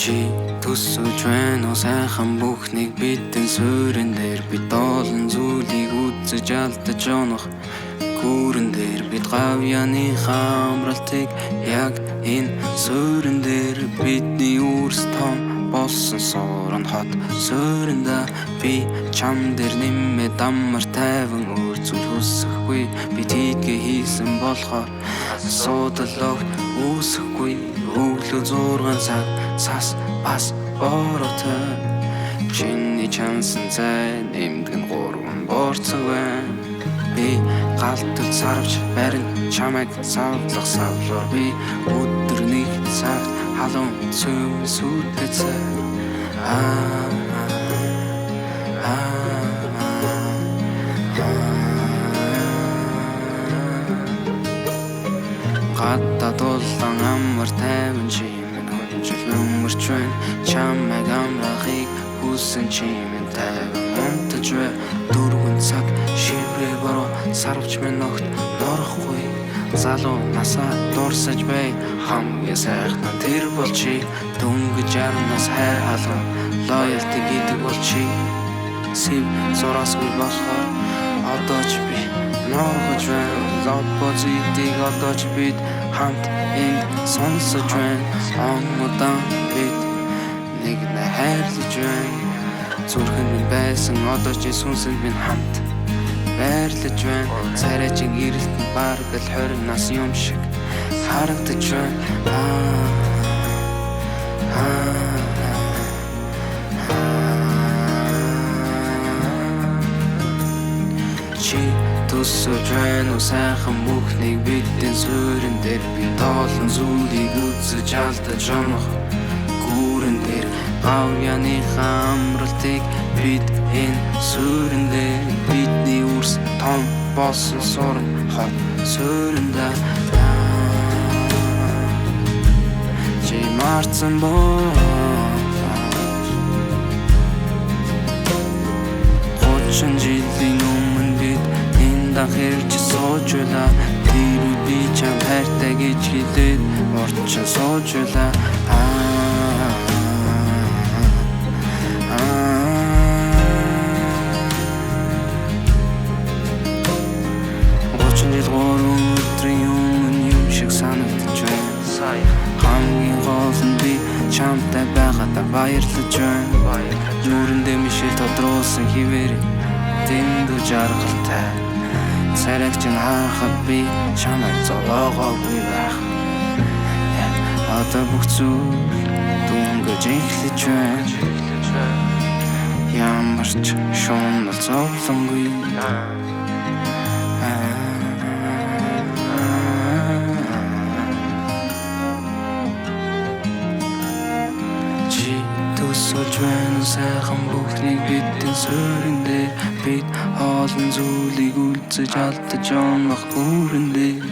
Чи төсөж байна уу сайхан бүхнийг бидэн суурин дээр бид олон зүйлийг үзэж алдаж онох гүүрэн дээр бид гавьяаныхаа амралтыг яг энэ суурин дээр бидний үрс том болсон сорон хот сууринда би чам дээр нэмээд амар тайван өөр зүйл хүсэхгүй би тийгээ хийсэн болохоор асуудал огт үүсэхгүй өглөө 6 цаг цас бас бороотой чиний чансан цай нэмдэг нь 3 борцог байна би галтал сарвч барин чамайг савлах савлаар би өдөр нэг цагт халуун цөм сүдэ цай гадаад улаан амар тайван чимэн хөнжил өмөрч байна чамайг амрахыг хүсэн чимэн тайван унтаж бай 4 цаг шиврээ бороо сарвч минь огт норохгүй залуу насаа дурсаж бай хамгийн сайхан тэр бол чи дөнгөж 60-наас хайр халуун лоялти гэдэг бол чи сэв зурасгүй болохоор одоо ч би норгож байна оппозитыг одоо ч бид хамт энд сонсож байна амудан бид нэг нэ хайрлаж байна зүрхэнд минь байсан одоо ч сүнсэнд минь хамт байрлаж байна царайчин гэрэлт нь бараг л 20 нас юм шиг харагдаж байна чи төсөж байна уу сайхан бүхнийг бидэн суурин дээр бид олон зүйлийг үзэж алдаж онох гүүрэн дээр гавьяаныхаа амралтыг бид энэ суурин дээр бидний үрс том болсон сорон хот сууринда чи марцсан боо 30 жилийн өмнө бид энд анхэрч сууж байлаа тэр би чам хайртай гэж хэлээд орчин сууж байлаа өдрийн өмнө юм шиг санагдаж байна хамгийн гол нь би чамтай байгаадаа баярлаж байна нүрэндээ мишэл тодруулсан хിവэр дэндүү жаргалтай царайг чинь харахад би чамайг зовоогоогүй байх одоо бүх зүйл дөнгөж эхлэж байна ямар ч шунал зовлонгүй Төсөж байна сайхан бүхнийг бидэн суурин дээр бид олон зүйлийг үлдэж алдаж онох гүүрэн дээр